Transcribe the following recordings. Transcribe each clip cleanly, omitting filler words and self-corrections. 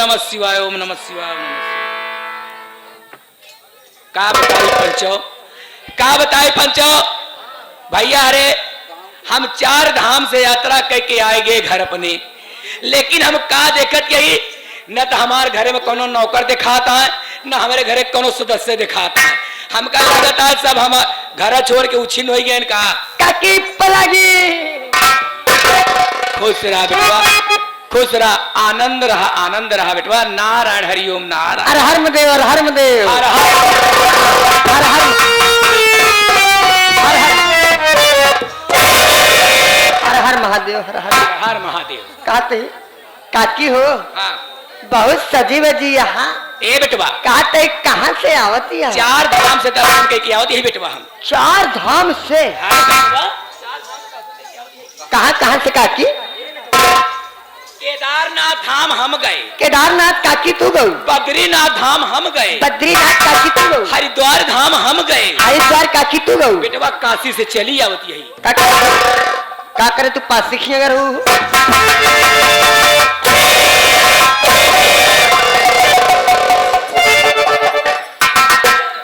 नमः शिवाय, ओम नमः शिवाय, ओम नमः शिवाय। का बताई पंचो भैया, अरे हम 4 धाम से यात्रा करके आएंगे घर अपने, लेकिन हम का देखत यही न तो हमारे घरे में कोनो नौकर दिखाता है, न हमारे घरे कोनो सदस्य दिखाता है। हमका लगता है सब हम घर छोड़ के उछिन हो गए। कहा काकी पलागी, खुश रहा बेटवा, खुश रहा, आनंद रहा बेटवा। नारायण हरिओम नारायण। हर हर महादेव, हर हर महादेव, हर हर हर हर हर हर महादेव, हर हर हर महादेव। कहते काकी हो, हाँ बहुत सजी बजी यहाँ। ए बेटवा, कहते कहाँ से आवती है? 4 धाम से दर्शन करके आवत यही बेटवा हम। 4 धाम से? हाँ बेटवा, कहाँ कहाँ से काकी? केदारनाथ धाम हम गए, केदारनाथ काकी तू गई, बद्रीनाथ धाम हम गए, बद्रीनाथ काकी तू गई, हरिद्वार धाम हम गए, हरिद्वार काकी तू गई। बेटवा काशी से चली आवत यही। का करे तू पास सीखी अगर हो?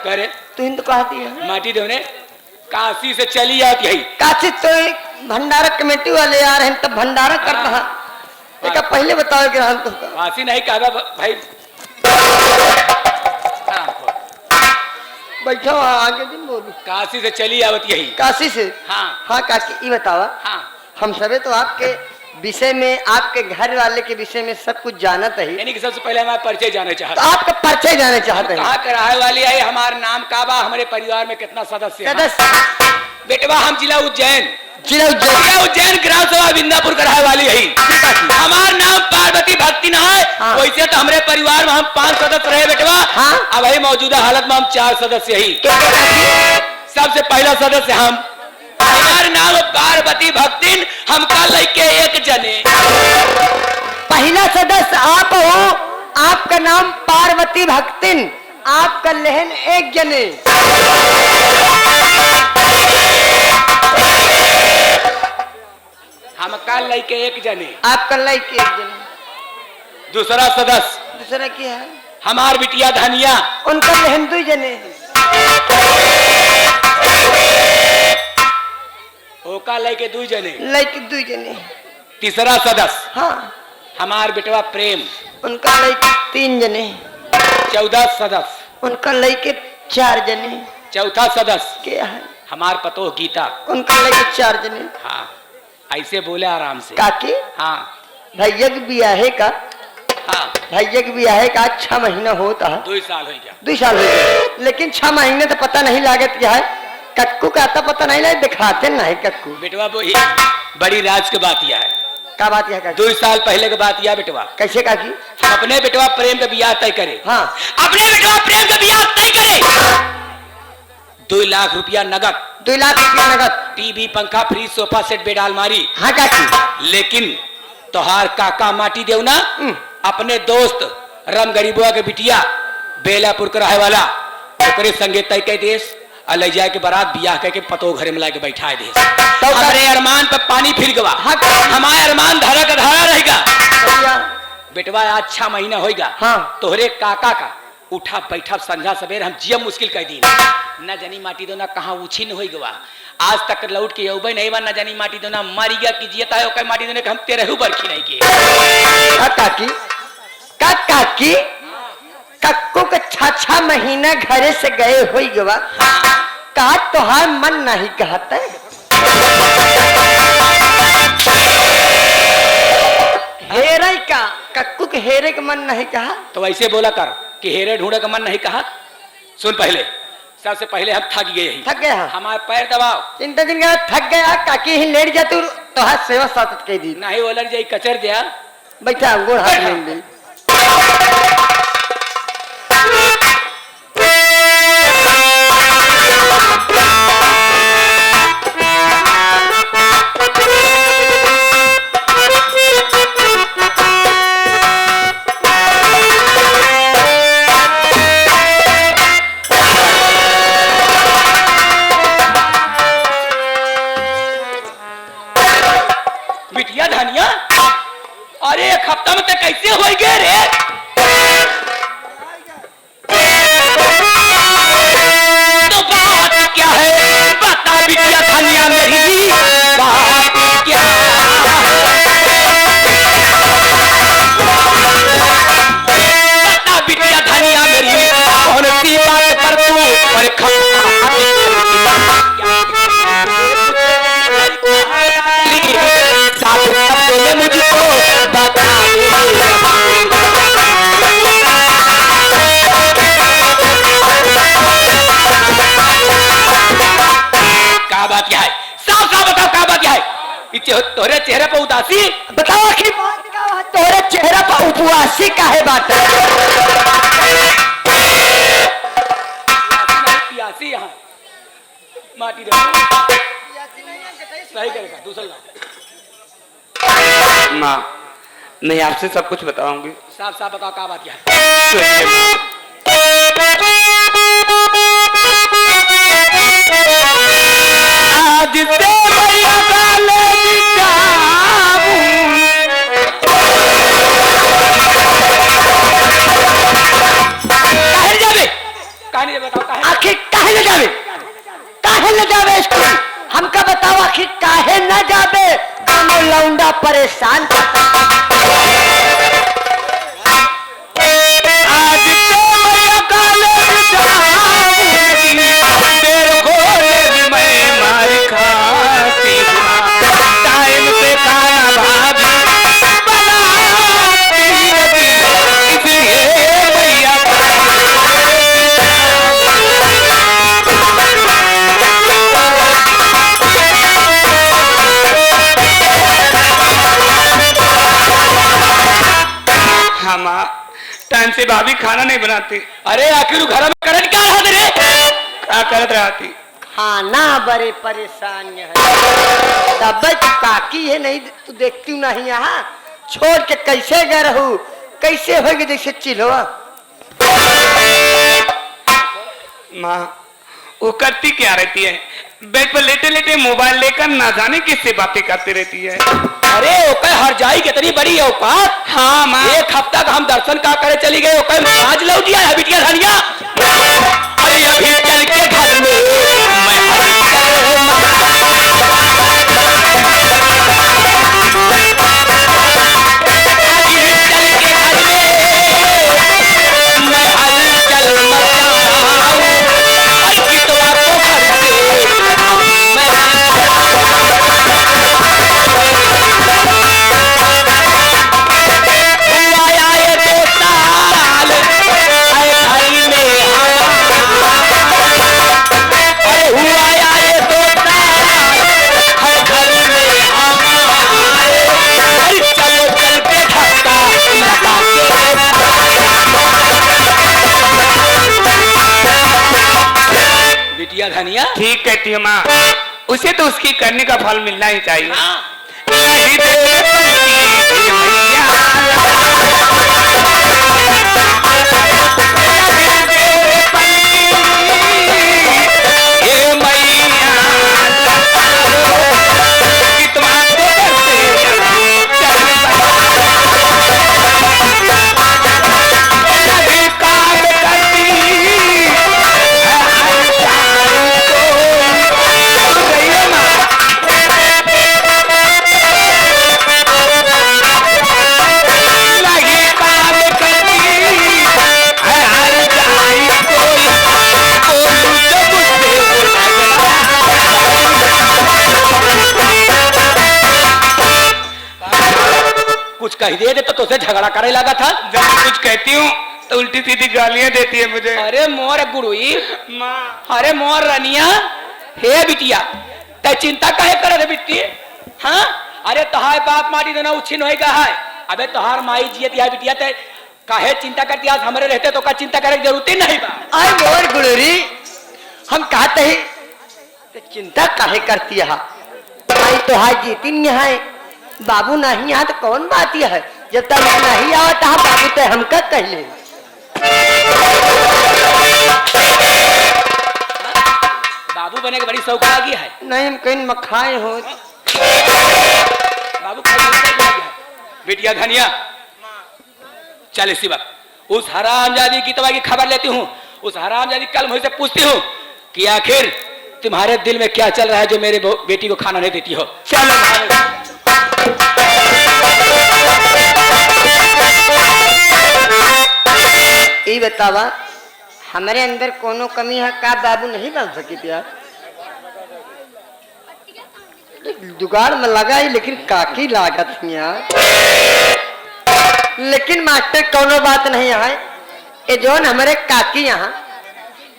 करे तू हिंद कहती है माटी देवने काशी से चली आवत यही। काशी तो भंडारा कमेटी वाले आ रहे हैं, तब भंडारा करता है। एक पहले बताओ कि हम तो काशी नहीं कहा भाई। बैठो आगे दिन बोलू। काशी से चली आवत यही। काशी से? हाँ हाँ काकी ये बतावा, हाँ, हम सबे तो आपके विषय में, आपके घर वाले के विषय में सब कुछ जानत है, यानी कि सबसे पहले हमारा परिचय जाने तो चाहते आपका परिचय जाने चाहते हैं। कहाँ कराए वाली है, हमारा नाम का बा, हमारे परिवार में कितना सदस्य है? सदस्य बेटवा हम जिला उज्जैन, जिला उज्जैन ग्राम सभा बिंदापुर कराए वाली है। हमारा नाम पार्वती भक्ति ना है। हाँ। वैसे तो हमारे परिवार में हम 5 सदस्य रहे बेटवा। हाँ। अब वही मौजूदा हालत में हम 4 सदस्य ही। सबसे पहला सदस्य हम, हमारा नाम पार्वती भक्तिन, हमका लइके 1 जने। पहला सदस्य आप हो, आपका नाम पार्वती भक्तिन, आपका लहन 1 जने। हमका लइके 1 जने। आपका लड़के 1 जने। दूसरा सदस्य दूसरा क्या है? हमार बिटिया धनिया, उनका लहन 2 जने। ओका लइके 2 जने। लड़के 2 जने। तीसरा सदस्य हाँ, हमार बेटवा प्रेम, उनका लड़के 3 जने। 14 सदस्य उनका लड़के 4 जने। चौथा सदस्य क्या है? हमार पतोह गीता। उनका लड़के 4 जने। हाँ, ऐसे बोले आराम से। काकी हाँ भैया के ब्याहे का, हाँ, भैया के ब्याहे का 6 महीना होता है। 2 साल हो गया। 2 साल हो गए, लेकिन 6 महीने तो पता नहीं लागत क्या है। कक्कू का आता पता नहीं लगे, दिखाते नहीं कक्कू। बेटवा वही बड़ी राज की बात यह है। क्या बात है काकी? 2 साल पहले की बात यह बेटवा, कैसे काकी? हम अपने बेटवा प्रेम का ब्याह तय करे। हाँ, अपने बेटवा प्रेम का ब्याह तय करे। 2 लाख रुपया नगद, 2 लाख रुपया नगद, टीवी, पंखा, फ्रिज, सोफा सेट, बेड, अलमारी। हाँ काकी। लेकिन तोहार काका माटी देव ना, अपने दोस्त राम गरीबुआ के बिटिया बेलापुर का रहे वाला, ओकरे संगे तय के देश ले जाए के बारात बियाह करके पतो घरे में लाके बैठा दे। तो हमारे अरमान पर पानी फिर गवा। हाँ, हमारे अरमान धारा का धारा रहेगा। भैया बेटवा आज 6 महीना होगा। हाँ, तोहरे काका का उठा बैठा संझा सवेर हम जियम मुश्किल कर दी। न जानी माटी दो ना कहाँ उछिन हो गवा, आज तक लौट के अबे नहीं बा। न जानी माटी दो ना मर गया कि जियता है ओकर माटी दोने के हम 13 बरखी नहीं के। का काकी? का काकी? कक्कू के 6 महीना घरे से गए हो गवा, का तोहार मन नहीं कहता है? हेरे का, कक्कू के हेरे का मन नहीं कहा? तो वैसे बोला कर कि हेरे ढूंढे का मन नहीं कहा। सुन पहले, सबसे पहले हम थक गए ही। थक गया? हमारे पैर दबाओ। चिंता दिन का थक गया, काकी ही लेट जा तू तो हाथ सेवा साथ कह दी। नहीं वो लग जाई कचर दिया। बैठा अंगूर हाथ में ले। बिटिया धनिया, अरे 1 हफ्ता में तो कैसे हो गए रे? तोहरे चेहरे पर उदासी। बताओ आखिर तोरे चेहरा पर उपवासी काहे बात है? पियासी यहाँ माटी दे सही करेगा दूसरा ला। माँ मैं आपसे सब कुछ बताऊंगी। साफ साफ बताओ क्या बात क्या है। आज से भैया काले कहानी बताओ आखिर काहे न जावे? काहे न जावे स्कूल? हमका बताओ आखिर काहे न जावे? दोनों लौंडा परेशान करता। आज से भैया काले तेरे घोड़े मैं मार खाती हूँ। टाइम पे खाना भाभी बनाती इसलिए भैया हम टाइम से भाभी खाना नहीं बनाती। अरे आखिर घर में करंट क्या रहा तेरे? क्या करत रहती? खाना बड़े परेशान है। तब तू काकी है नहीं तू देखती हूँ नहीं यहाँ छोड़ के कैसे गए रहू? कैसे होगी जैसे चिल्वा? माँ वो करती क्या रहती है? बेड पर लेटे लेटे मोबाइल लेकर ना जाने किससे बातें करती रहती है। अरे ओके हर जाई कितनी बड़ी औकात। हाँ माँ एक हफ्ता का हम दर्शन का करे चली गए ओके आज लौटिया है बिटिया धनिया। अरे अभी चल के घर में मैं धनिया ठीक कहती है माँ। उसे तो उसकी करने का फल मिलना ही चाहिए। नहीं दे कह दे तो तुझसे झगड़ा करे लगा था। जब मैं कुछ कहती हूँ तो उल्टी सीधी गालियां देती है मुझे। अरे मोर गुरुई माँ अरे मोर रनिया हे बिटिया ते चिंता काहे करे रे बिट्टी? हाँ अरे तोहार बाप माटी देना उछिन होई का है। अबे तोहार माई जियत है बिटिया ते काहे चिंता करती? आज हमरे रहते तो का चिंता करे की जरूरत ही नहीं बा। आय मोर गुरुरी हम कहते हैं ते चिंता काहे करती है? माई तो हाय जीती नहीं है बाबू नहीं यहाँ तो कौन बात यह है? जब तक नहीं आवता बाबू तो हमका कहले बाबू बने के बड़ी शौक आ गई है। नहीं हम कहीं मखाए हो बाबू बिटिया धनिया चल इसी वक्त उस हरामजादी की तबाही की खबर लेती हूँ। उस हरामजादी कल मुझसे पूछती हूँ कि आखिर तुम्हारे दिल में क्या चल रहा है जो मेरे बेटी को खाना नहीं देती हो। चलो ये बतावा हमारे अंदर कोनो कमी है का बाबू नहीं बन सकी प्यार? जुगाड़ में लगा ही लेकिन काकी लागत यार। लेकिन मास्टर कोनो बात नहीं है। ये जो हमारे काकी यहाँ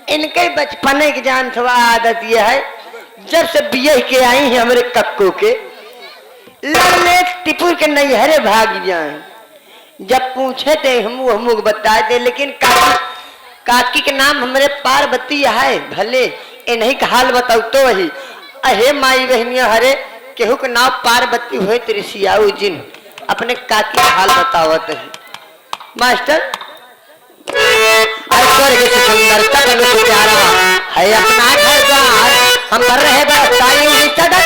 इनके बचपन की जान थोड़ा आदत यह है जब से बीए के आई है हमारे कक्कू के लल्ले टिपुर के नैहरे भाग जाए। जब पूछे थे हम बताए थे, लेकिन काकी के नाम हमारे पार्वती है, भले ए नहीं का हाल बताऊ तो वही। अहे माई बहनिया हरे केहू के नाम पार्वती हुए त्रिसियाऊ जिन अपने काकी का हाल बतावत है। मास्टर स्वर्ग से सुंदर सकल प्यारा है अपना घर द्वार, हम कर रहे बरसाई सदा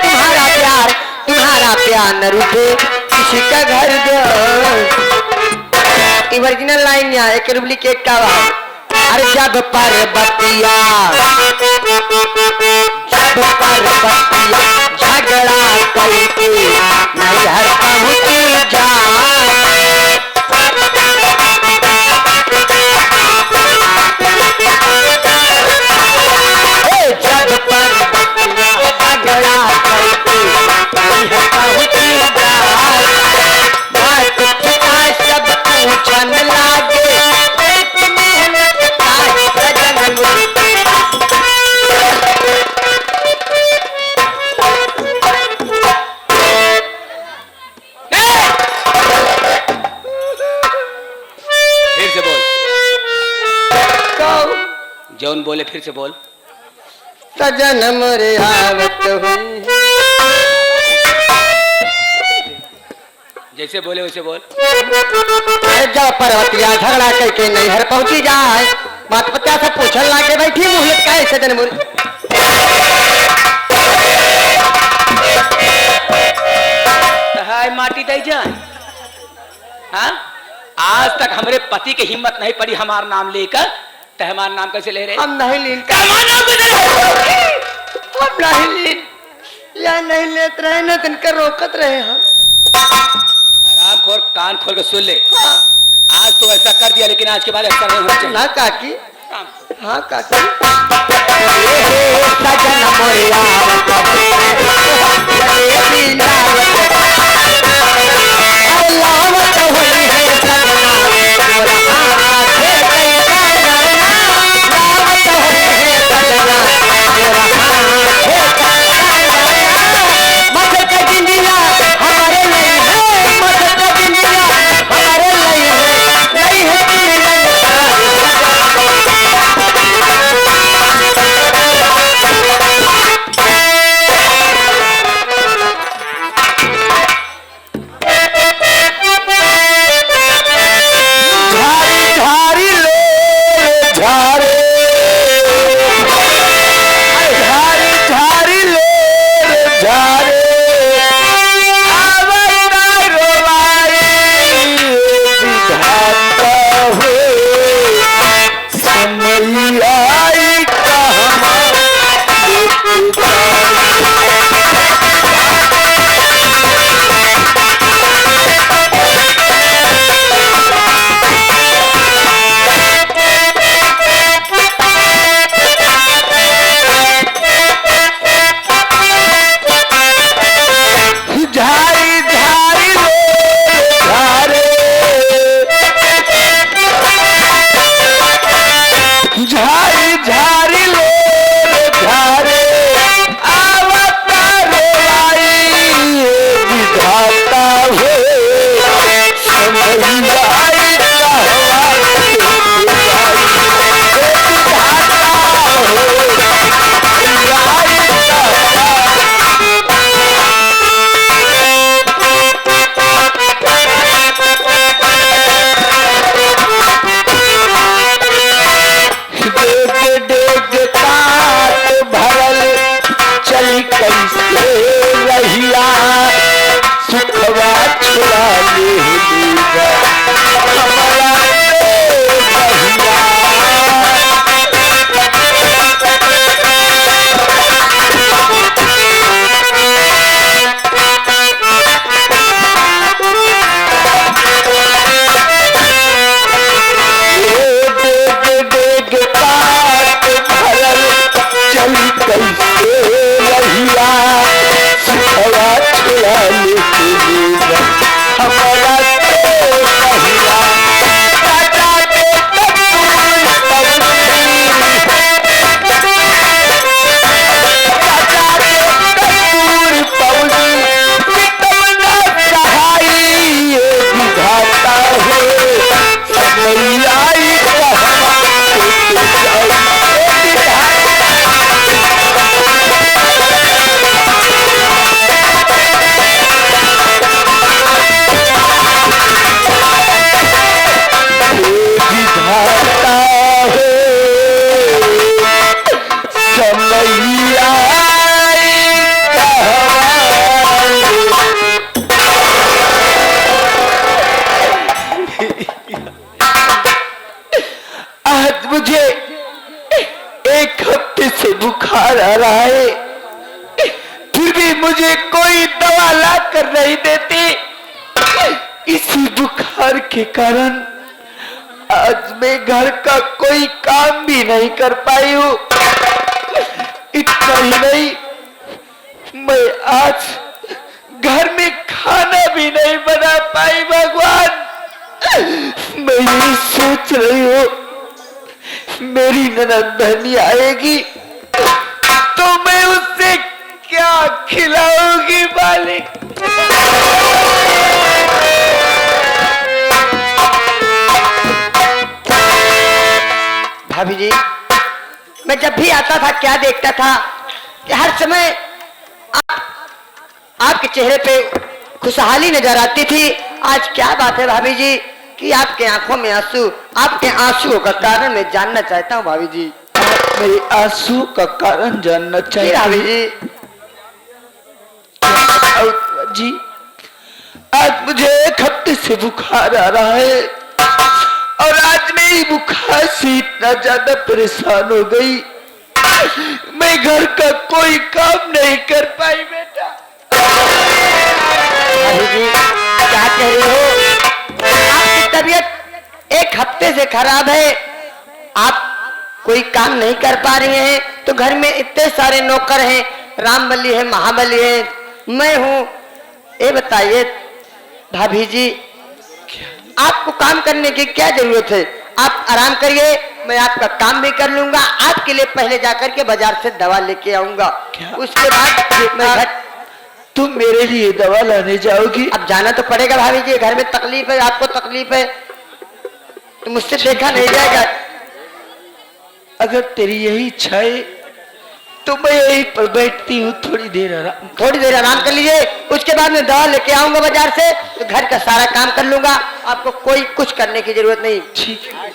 तुम्हारा प्यार न रुके किसी का घर द्वार। ओरिजिनल लाइन यहाँ एक डुप्लीकेट का अरे जब पार्वतिया झगड़ा करके नैहर पहुंची जा। जब पार्वतिया झगड़ा करके नैहर पहुंची जा, सब पूछन लागे जौन बोले फिर से बोल। सजन मोरे आवत हुई, जैसे बोले वैसे बोल। जब पर्वतिया झगड़ा करके नैहर पहुंची जाए, मात पत्या से पूछन लागे बैठी मुहलत का सजन मोरे। हाय माटी दे जाए। हाँ आज तक हमारे पति की हिम्मत नहीं पड़ी हमारा नाम लेकर, तो हमारा नाम कैसे ले रहे? हम नहीं लीन हम नहीं लीन या नहीं लेत रहे न तिनका रोकत रहे हम। आराम खोल कान खोल के सुन ले। आज तो ऐसा कर दिया, लेकिन आज के बाद ऐसा नहीं होना चाहिए। ना काकी, हाँ काकी। आ रहा है, फिर भी मुझे कोई दवा ला कर नहीं देती। इसी बुखार के कारण आज मैं घर का कोई काम भी नहीं कर पाई हूँ। इतना ही नहीं, मैं आज घर में खाना भी नहीं बना पाई। भगवान, मैं यही सोच रही हूँ, मेरी ननद बहनी आएगी तो मैं उससे क्या खिलाऊंगी मालिक। भाभी जी, मैं जब भी आता था क्या देखता था कि हर समय आपके चेहरे पे खुशहाली नजर आती थी। आज क्या बात है भाभी जी कि आपके आंखों में आंसू, आपके आंसुओं का कारण मैं जानना चाहता हूँ भाभी जी। मेरे आंसू का कारण जानना चाहिए भाभी जी? जी, आज मुझे 1 हफ्ते से बुखार आ रहा है और आज मेरी बुखार से इतना ज्यादा परेशान हो गई, मैं घर का कोई काम नहीं कर पाई। बेटा भाभी जी क्या कह रहे हो? आपकी तबीयत 1 हफ्ते से खराब है, आप कोई काम नहीं कर पा रही हैं, तो घर में इतने सारे नौकर हैं, रामबली है, महाबली है, मैं हूँ। ये बताइए भाभी जी, आपको काम करने की क्या जरूरत है? आप आराम करिए, मैं आपका काम भी कर लूंगा। आपके लिए पहले जाकर के बाजार से दवा लेके आऊंगा, उसके बाद मैं घर। तुम मेरे लिए दवा लाने जाओगी? अब जाना तो पड़ेगा भाभी जी, घर में तकलीफ है, आपको तकलीफ है तो मुझसे देखा नहीं जाएगा। अगर तेरी यही इच्छा है तो मैं यहीं पर बैठती हूँ, थोड़ी देर आराम कर लीजिए, उसके बाद मैं दवा लेके आऊंगा बाजार से, तो घर का सारा काम कर लूंगा, आपको कोई कुछ करने की जरूरत नहीं। ठीक है।